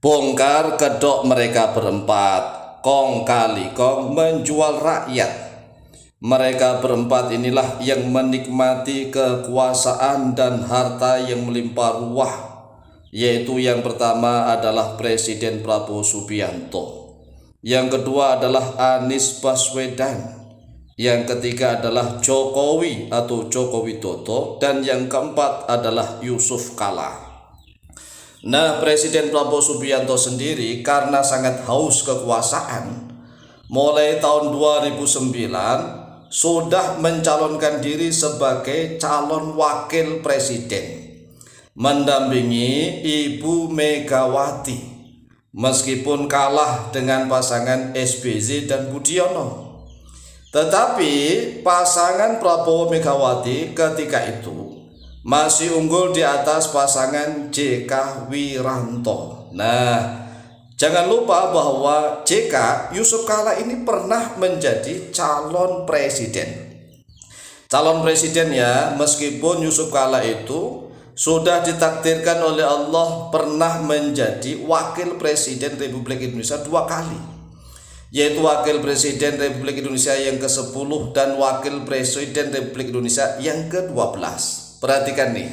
Bongkar kedok mereka berempat, kong kali kong menjual rakyat. Mereka berempat inilah yang menikmati kekuasaan dan harta yang melimpah ruah, yaitu yang pertama adalah Presiden Prabowo Subianto, yang kedua adalah Anies Baswedan, yang ketiga adalah Jokowi atau Joko Widodo, dan yang keempat adalah Yusuf Kala. Nah, Presiden Prabowo Subianto sendiri karena sangat haus kekuasaan, mulai tahun 2009 sudah mencalonkan diri sebagai calon wakil presiden, mendampingi Ibu Megawati, meskipun kalah dengan pasangan SBY dan Budiono. Tetapi pasangan Prabowo Megawati ketika itu masih unggul di atas pasangan JK Wiranto. Nah, jangan lupa bahwa JK Yusuf Kala ini pernah menjadi calon presiden. Calon presiden ya, meskipun Yusuf Kala itu sudah ditakdirkan oleh Allah pernah menjadi wakil presiden Republik Indonesia 2 kali, yaitu wakil presiden Republik Indonesia yang ke-10 dan wakil presiden Republik Indonesia yang ke-12. Perhatikan nih,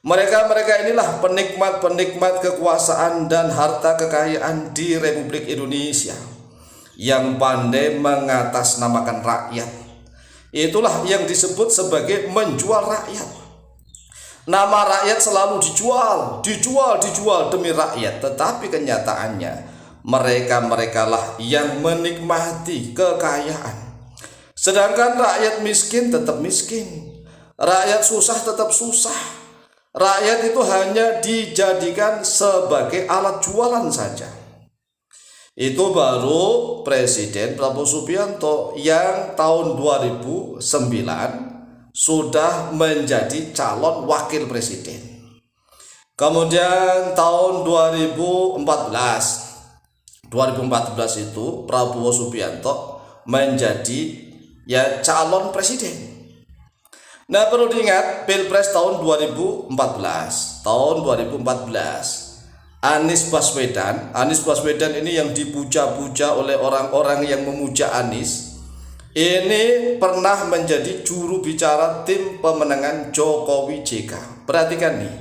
mereka inilah penikmat kekuasaan dan harta kekayaan di Republik Indonesia yang pandai mengatasnamakan rakyat. Itulah yang disebut sebagai menjual rakyat. Nama rakyat selalu dijual demi rakyat, tetapi kenyataannya mereka-lah yang menikmati kekayaan, sedangkan rakyat miskin tetap miskin, rakyat susah tetap susah. Rakyat itu hanya dijadikan sebagai alat jualan saja. Itu baru Presiden Prabowo Subianto yang tahun 2009 sudah menjadi calon wakil presiden. Kemudian tahun 2014 itu Prabowo Subianto menjadi calon presiden. Nah, perlu diingat Pilpres tahun 2014. Anies Baswedan ini yang dipuja-puja oleh orang-orang yang memuja Anies, ini pernah menjadi juru bicara tim pemenangan Jokowi JK. Perhatikan nih.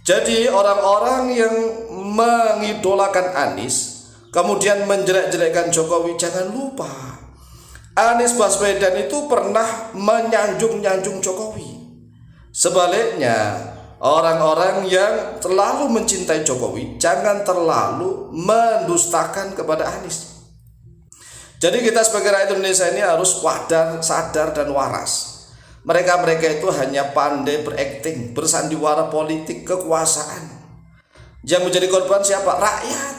Jadi orang-orang yang mengidolakan Anies kemudian menjelek-jelekkan Jokowi, jangan lupa Anies Baswedan itu pernah menyanjung-nyanjung Jokowi. Sebaliknya, orang-orang yang terlalu mencintai Jokowi jangan terlalu mendustakan kepada Anies. Jadi kita sebagai rakyat Indonesia ini harus sadar dan waras. Mereka itu hanya pandai berakting, bersandiwara politik kekuasaan. Yang menjadi korban siapa? Rakyat.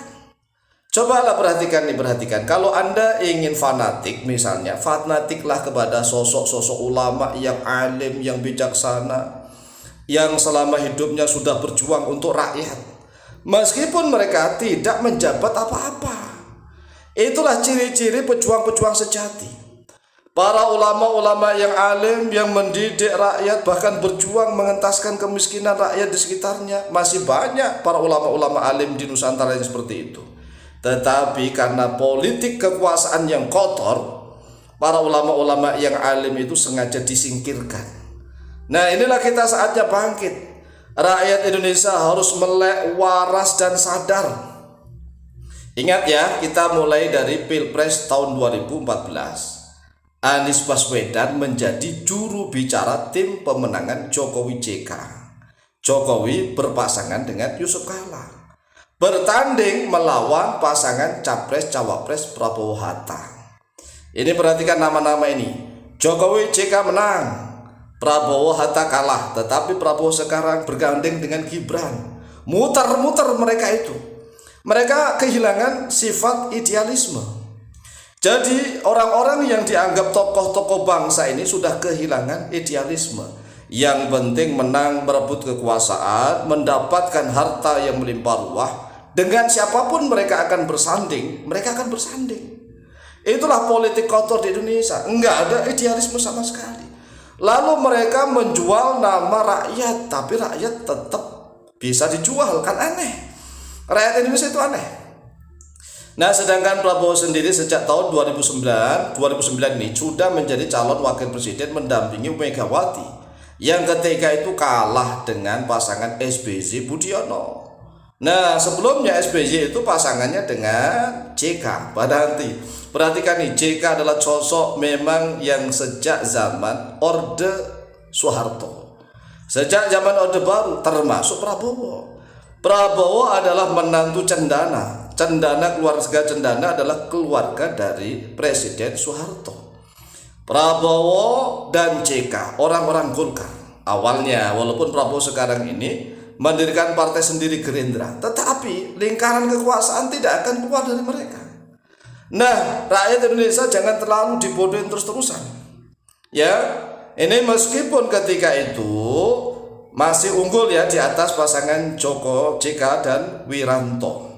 Cobalah perhatikan. Kalau Anda ingin fanatik, misalnya fanatiklah kepada sosok-sosok ulama yang alim, yang bijaksana, yang selama hidupnya sudah berjuang untuk rakyat, meskipun mereka tidak menjabat apa-apa. Itulah ciri-ciri pejuang-pejuang sejati. Para ulama-ulama yang alim, yang mendidik rakyat, bahkan berjuang mengentaskan kemiskinan rakyat di sekitarnya. Masih banyak para ulama-ulama alim di Nusantara yang seperti itu. Tetapi karena politik kekuasaan yang kotor, para ulama-ulama yang alim itu sengaja disingkirkan. Nah, inilah kita saatnya bangkit. Rakyat Indonesia harus melek, waras dan sadar. Ingat ya, kita mulai dari Pilpres tahun 2014. Anies Baswedan menjadi juru bicara tim pemenangan Jokowi JK. Jokowi berpasangan dengan Yusuf Kala, bertanding melawan pasangan Capres-Cawapres Prabowo Hatta. Ini perhatikan nama-nama ini. Jokowi JK menang, Prabowo Hatta kalah, tetapi Prabowo sekarang bergandeng dengan Gibran. Muter-muter mereka itu. Mereka kehilangan sifat idealisme. Jadi orang-orang yang dianggap tokoh-tokoh bangsa ini sudah kehilangan idealisme. Yang penting menang, merebut kekuasaan, mendapatkan harta yang melimpah ruah. Dengan siapapun mereka akan bersanding, Itulah politik kotor di Indonesia. Enggak ada idealisme sama sekali. Lalu mereka menjual nama rakyat, tapi rakyat tetap bisa dijual, kan aneh. Rakyat Indonesia itu aneh. Nah, sedangkan Prabowo sendiri sejak tahun 2009 ini sudah menjadi calon wakil presiden mendampingi Megawati yang ketika itu kalah dengan pasangan SBY Budiono. Nah, sebelumnya SBY itu pasangannya dengan JK. Perhatikan nih, JK adalah sosok memang yang sejak zaman Orde Soeharto, sejak zaman Orde Baru, termasuk Prabowo. Prabowo adalah menantu Cendana. Keluarga Cendana adalah keluarga dari Presiden Soeharto. Prabowo dan JK orang-orang Golkar awalnya, walaupun Prabowo sekarang ini mendirikan partai sendiri Gerindra, tetapi lingkaran kekuasaan tidak akan keluar dari mereka. Nah, rakyat Indonesia jangan terlalu dibodohin terus-terusan. Ya, ini meskipun ketika itu masih unggul ya di atas pasangan Joko, JK dan Wiranto.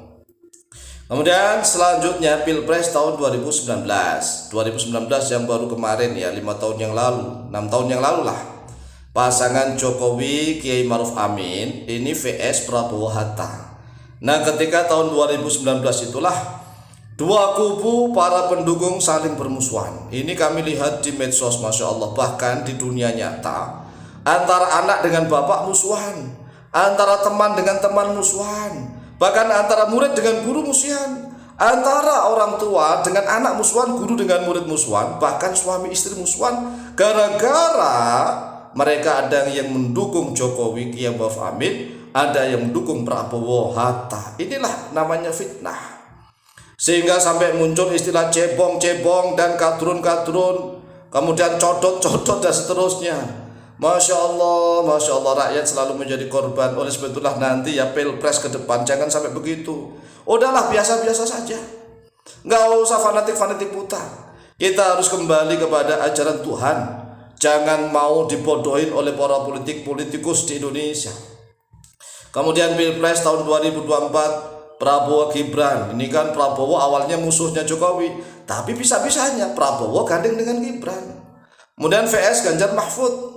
Kemudian selanjutnya Pilpres tahun 2019 yang baru kemarin ya, 5 tahun yang lalu, 6 tahun yang lalu lah. Pasangan Jokowi Kiai Maruf Amin ini vs Prabowo Hatta. Nah, ketika tahun 2019 itulah dua kubu para pendukung saling bermusuhan. Ini kami lihat di medsos, Masya Allah, bahkan di dunia nyata. Antara anak dengan bapak musuhan, antara teman dengan teman musuhan, bahkan antara murid dengan guru musuhan, antara orang tua dengan anak musuhan, guru dengan murid musuhan, bahkan suami istri musuhan, gara-gara mereka ada yang mendukung Jokowi Kiai Maruf Amin, ada yang mendukung Prabowo Hatta. Inilah namanya fitnah. Sehingga sampai muncul istilah cebong-cebong dan kadrun-kadrun, kemudian codot-codot dan seterusnya. Masya Allah, rakyat selalu menjadi korban. Oleh sebab itulah nanti ya Pilpres ke depan jangan sampai begitu. Udahlah, biasa-biasa saja, nggak usah fanatik-fanatik buta. Kita harus kembali kepada ajaran Tuhan. Jangan mau dibodohin oleh para politikus di Indonesia. Kemudian Pilpres tahun 2024 Prabowo Gibran. Ini kan Prabowo awalnya musuhnya Jokowi, tapi bisa-bisanya Prabowo gandeng dengan Gibran. Kemudian VS Ganjar Mahfud.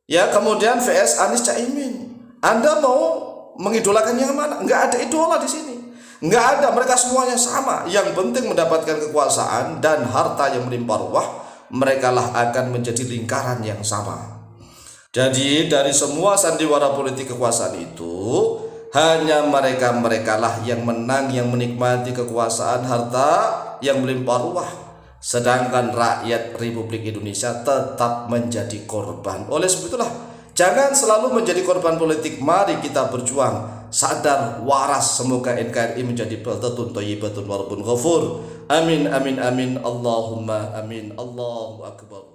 Ya, kemudian VS Anies Caimin. Anda mau mengidolakan yang mana? Enggak ada idola di sini. Enggak ada, mereka semuanya sama. Yang penting mendapatkan kekuasaan dan harta yang melimpah ruah. Mereka lah akan menjadi lingkaran yang sama. Jadi dari semua sandiwara politik kekuasaan itu, hanya mereka lah yang menang, yang menikmati kekuasaan, harta yang melimpah ruah. Sedangkan rakyat Republik Indonesia tetap menjadi korban. Oleh sebab itulah jangan selalu menjadi korban politik. Mari kita berjuang sadar waras. Semoga NKRI menjadi baldatun thayyibatun wa rabbun ghafur. Amin amin amin. Allahumma amin. Allahu akbar.